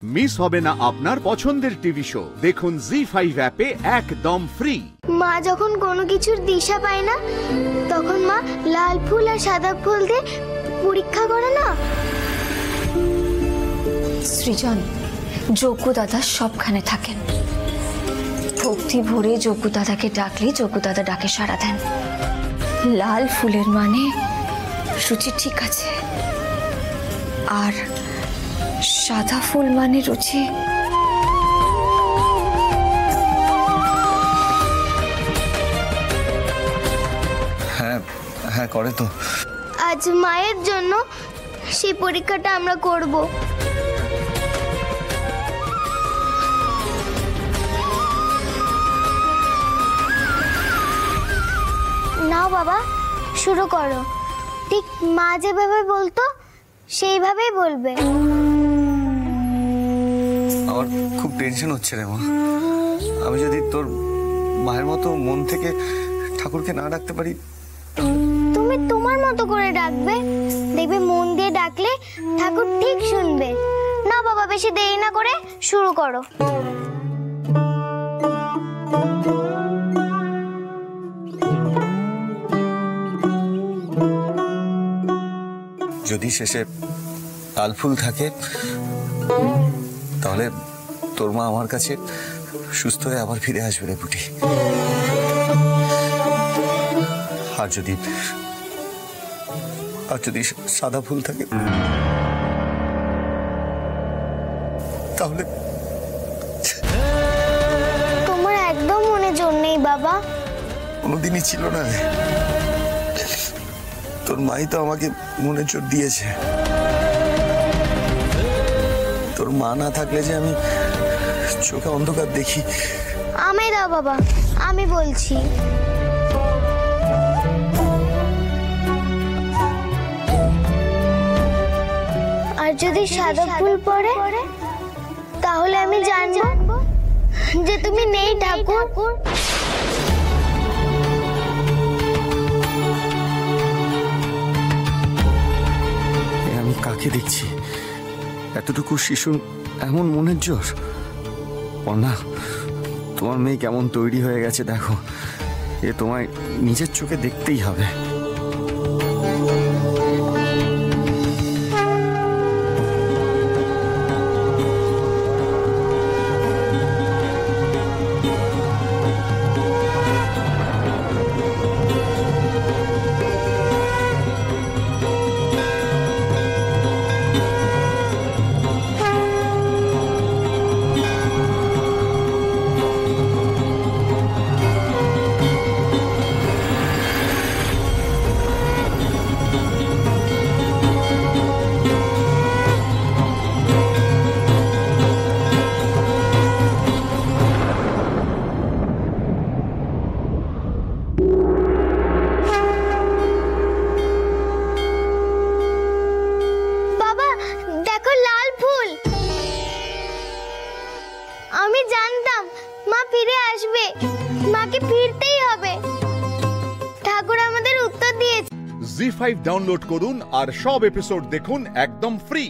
Miss হবে না আপনার পছন্দের টিভি শো। দেখুন জি5 অ্যাপে একদম ফ্রি। মা যখন কোনো কিছুর দিশা পায় না, তখন মা লাল ফুল আর সাদা ফুল দিয়ে পরীক্ষা করে না। সৃজন, যজ্ঞ দাদা সবখানে থাকেন। ভক্তি ভরে যজ্ঞ দাদাকে ডাকলে যজ্ঞ দাদা ডাকে সাড়া দেন। লাল ফুলের মানে রুচি ঠিক আছে, আর সাদা ফুল মানে রুচি হ্যাঁ হ্যাঁ করে তো। আজ মায়ের জন্য সেই পরীক্ষাটা আমরা করব। নাও বাবা, শুরু করো। ঠিক মা যেভাবে বলতো সেইভাবেই বলবে। আমার খুব টেনশন হচ্ছে রে মা। আমি যদি তোর মায়ের মতো মন থেকে ঠাকুরকে না ডাকতে পারি। তুমি তোমার মতো করে ডাকবে, দেখবে মন দিয়ে ডাকলে ঠাকুর ঠিক শুনবে। না বাবা, বেশি দেরি না করে শুরু করো। যদি শেষে লাল ফুল থাকে, তাহলে তোর মা আমার কাছে সুস্থ হয়ে আবার ফিরে আসবে রে পুটি। আর যদি সাদা ফুল থাকে, তাহলে তোমার একদম মনে জোর নেই বাবা। কোনোদিনই ছিল না। তোর মাই তো আমাকে মনে জোর দিয়েছে। তোর মা না থাকলে যে আমি চোখে অন্ধকার দেখি। আমায় দাও বাবা, আমি বলছি। আর যদি সাদা ফুল পড়ে, তাহলে আমি জানবো যে তুমি নেই ঠাকুর। আমি কাকে দেখছি? এতটুকু শিশু এমন মনের জোর? না, তোমার মেয়ে কেমন তৈরি হয়ে গেছে দেখো। এ তোমায় নিজের চোখে দেখতেই হবে। আমি জানতাম মা ফিরে আসবে, মাকে ফিরতেই হবে। ঠাকুর আমাদের উত্তর দিয়েছে। জি5 ডাউনলোড করুন আর সব এপিসোড দেখুন একদম ফ্রি।